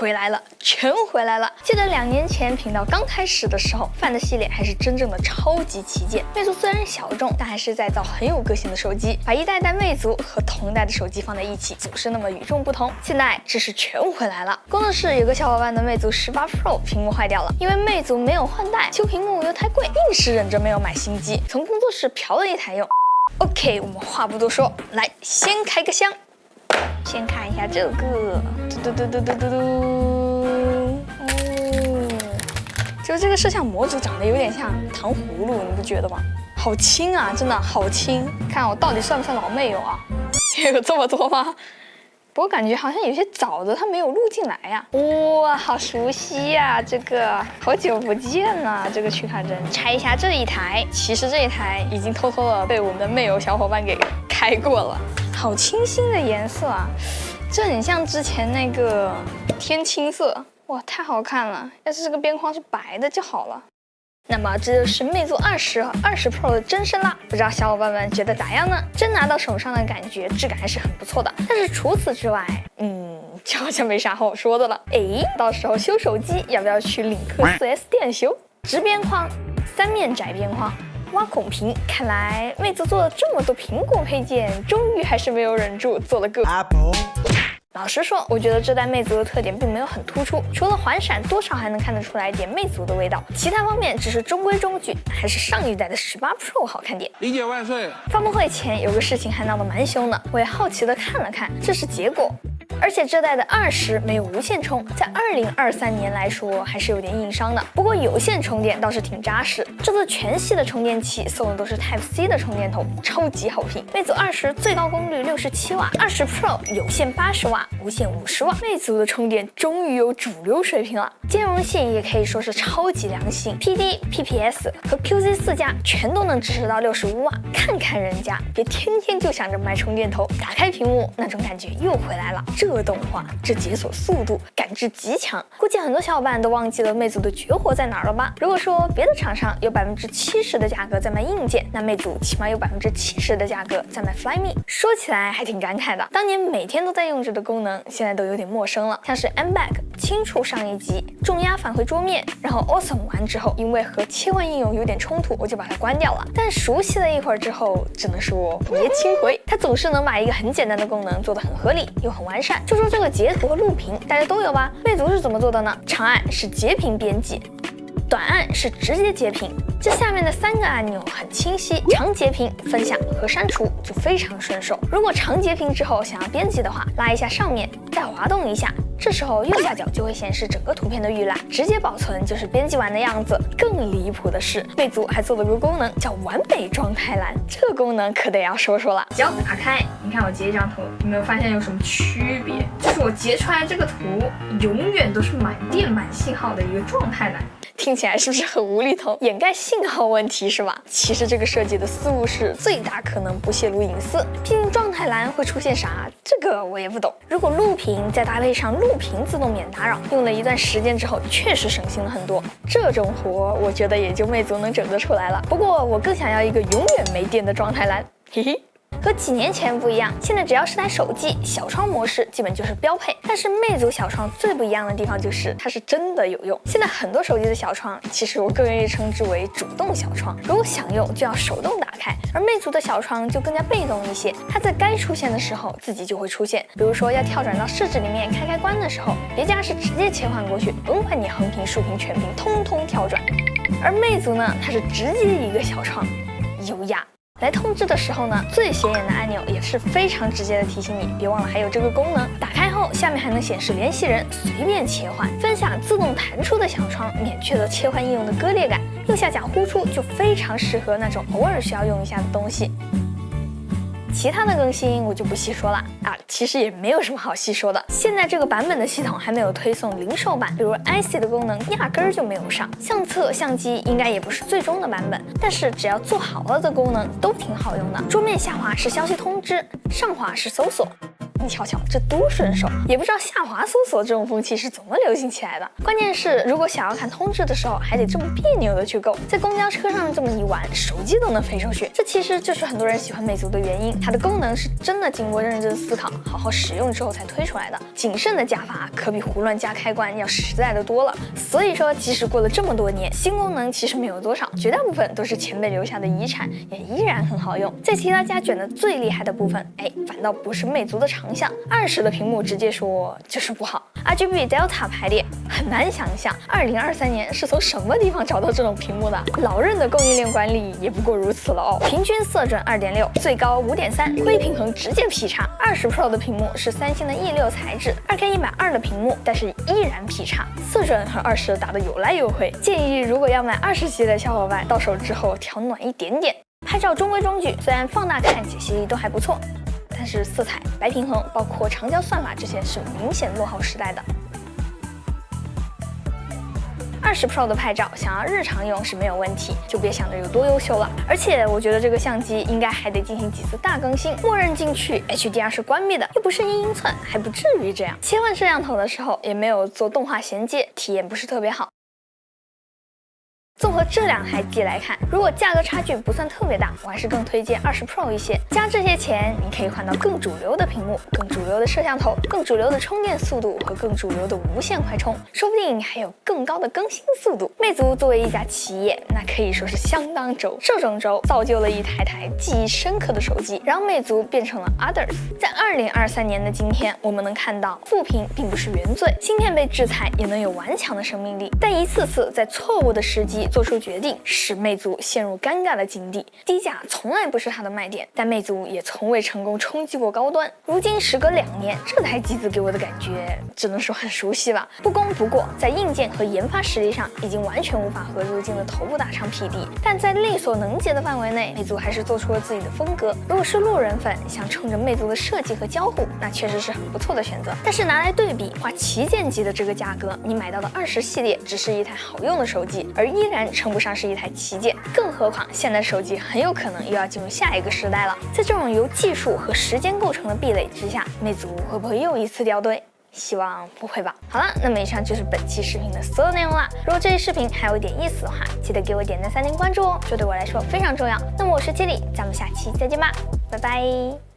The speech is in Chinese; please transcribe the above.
回来了，全回来了。记得2年前频道刚开始的时候，Find系列还是真正的超级旗舰。魅族虽然小众，但还是在造很有个性的手机，把一代魅族和同代的手机放在一起，总是那么与众不同。现在这是全回来了。工作室有个小伙伴的魅族18 Pro 屏幕坏掉了，因为魅族没有换代，修屏幕又太贵，硬是忍着没有买新机，从工作室嫖了一台用。OK， 我们话不多说，来先开个箱。先看一下这个，就这个摄像模组长得有点像糖葫芦，你不觉得吗？好轻啊，真的好轻！看我到底算不算老妹友啊？有这么多吗？不过感觉好像有些早的它没有录进来呀。哇，好熟悉呀，这个好久不见了。这个曲卡针，拆一下这一台，其实这一台已经偷偷的被我们的妹友小伙伴给开过了。好清新的颜色啊，这很像之前那个天青色，哇，太好看了！要是这个边框是白的就好了。那么这就是魅族20和20 Pro 的真身啦，不知道小伙伴们觉得咋样呢？真拿到手上的感觉，质感还是很不错的。但是除此之外，就好像没啥好说的了。到时候修手机要不要去领克 4S 店修？直边框，3面窄边框。挖孔屏，看来魅族做了这么多苹果配件，终于还是没有忍住做了个 Apple。老实说，我觉得这代魅族的特点并没有很突出，除了环闪，多少还能看得出来一点魅族的味道。其他方面只是中规中矩，还是上一代的18 Pro 好看点。理解万岁！发布会前有个事情还闹得蛮凶的，我也好奇的看了看，这是结果。而且这代的20没有无线充，在2023年来说还是有点硬伤的。不过有线充电倒是挺扎实，这次全系的充电器送的都是 Type C 的充电头，超级好评。魅族20最高功率67瓦，20 Pro 有线80瓦，无线50瓦。魅族的充电终于有主流水平了，兼容性也可以说是超级良心 ，PD、PPS 和 QC4加全都能支持到65瓦。看看人家，别天天就想着买充电头，打开屏幕那种感觉又回来了。这动画，这解锁速度感知极强，估计很多小伙伴都忘记了魅族的绝活在哪儿了吧？如果说别的厂商有70%的价格在卖硬件，那魅族起码有70%的价格在卖 Flyme。说起来还挺感慨的，当年每天都在用着的功能，现在都有点陌生了，像是 M-Bag 轻触上一级，重压返回桌面，然后 Awesome 完之后，因为和切换应用有点冲突，我就把它关掉了。但熟悉了一会儿之后，只能说别轻回，它总是能把一个很简单的功能做得很合理又很完善。就说这个截图和录屏，大家都有吧？魅族是怎么做的呢？长按是截屏编辑，短按是直接截屏。这下面的3个按钮很清晰，长截屏、分享和删除就非常顺手。如果长截屏之后想要编辑的话，拉一下上面，再滑动一下，这时候右下角就会显示整个图片的预览，直接保存就是编辑完的样子。更离谱的是，魅族还做了个功能叫完美状态栏，这个功能可得要说说了。只要打开，你看我截一张图，有没有发现有什么区别？就是我截出来这个图永远都是满电满信号的一个状态栏。听起来是不是很无厘头？掩盖信号问题是吧？其实这个设计的思路是最大可能不泄露隐私，毕竟状态栏会出现啥，这个我也不懂。如果录屏再搭配上录屏自动免打扰，用了一段时间之后，确实省心了很多。这种活我觉得也就魅族能整得出来了。不过我更想要一个永远没电的状态栏，嘿嘿。和几年前不一样，现在只要是台手机，小窗模式基本就是标配。但是魅族小窗最不一样的地方就是它是真的有用。现在很多手机的小窗，其实我更愿意称之为主动小窗，如果想用就要手动打开。而魅族的小窗就更加被动一些，它在该出现的时候自己就会出现。比如说要跳转到设置里面开关的时候，别家是直接切换过去，甭管你横屏、竖屏、全屏，通通跳转。而魅族呢，它是直接一个小窗，优雅。来通知的时候呢，最显眼的按钮也是非常直接的提醒你，别忘了还有这个功能。打开后，下面还能显示联系人，随便切换。分享自动弹出的小窗，免去了切换应用的割裂感。右下角呼出就非常适合那种偶尔需要用一下的东西。其他的更新我就不细说了啊，其实也没有什么好细说的。现在这个版本的系统还没有推送零售版，比如 IC 的功能压根儿就没有上。相册、相机应该也不是最终的版本，但是只要做好了的功能都挺好用的。桌面下滑是消息通知，上滑是搜索。你瞧瞧，这多顺手！也不知道下滑搜索这种风气是怎么流行起来的。关键是，如果想要看通知的时候，还得这么别扭的去够，在公交车上这么一玩，手机都能飞出去。这其实就是很多人喜欢魅族的原因，它的功能是真的经过认真思考、好好使用之后才推出来的。谨慎的加法可比胡乱加开关要实在的多了。所以说，即使过了这么多年，新功能其实没有多少，绝大部分都是前辈留下的遗产，也依然很好用。在其他家卷的最厉害的部分，反倒不是魅族的长项，20的屏幕直接说就是不好。RGB Delta 排列很难想象，2023年是从什么地方找到这种屏幕的？老任的供应链管理也不过如此了哦。平均色准2.6，最高5.3，灰平衡直接劈叉。20 Pro 的屏幕是三星的 E6 材质，2K120的屏幕，但是依然劈叉，色准和20打得有来有回。建议如果要买20系的小伙伴，到手之后调暖一点点。拍照中规中矩，虽然放大看解析力都还不错，但是色彩、白平衡，包括长焦算法这些是明显落后时代的。20 Pro 的拍照想要日常用是没有问题，就别想着有多优秀了。而且我觉得这个相机应该还得进行几次大更新，默认进去 HDR 是关闭的，又不是1英寸，还不至于这样。切换摄像头的时候也没有做动画衔接，体验不是特别好。综合这2台机来看，如果价格差距不算特别大，我还是更推荐20 Pro 一些。加这些钱，你可以换到更主流的屏幕、更主流的摄像头、更主流的充电速度和更主流的无线快充，说不定还有更高的更新速度。魅族作为一家企业，那可以说是相当轴。这种轴造就了一台台记忆深刻的手机，让魅族变成了 Others。在2023年的今天，我们能看到负评并不是原罪，芯片被制裁也能有顽强的生命力，但一次次在错误的时机做出决定，使魅族陷入尴尬的境地。低价从来不是它的卖点，但魅族也从未成功冲击过高端。如今时隔2年，这台机子给我的感觉只能说很熟悉吧。不攻不过，在硬件和研发实力上已经完全无法和如今的头部大厂匹敌，但在力所能及的范围内，魅族还是做出了自己的风格。如果是路人粉想冲着魅族的设计和交互，那确实是很不错的选择。但是拿来对比，花旗舰级的这个价格，你买到的20系列只是一台好用的手机，而依然称不上是一台旗舰。更何况现在手机很有可能又要进入下一个时代了。在这种由技术和时间构成的壁垒之下，魅族会不会又一次掉队？希望不会吧。好了，那么以上就是本期视频的所有内容啦。如果这期视频还有一点意思的话，记得给我点赞、3连关注哦，这对我来说非常重要。那么我是Tilly，咱们下期再见吧，拜拜。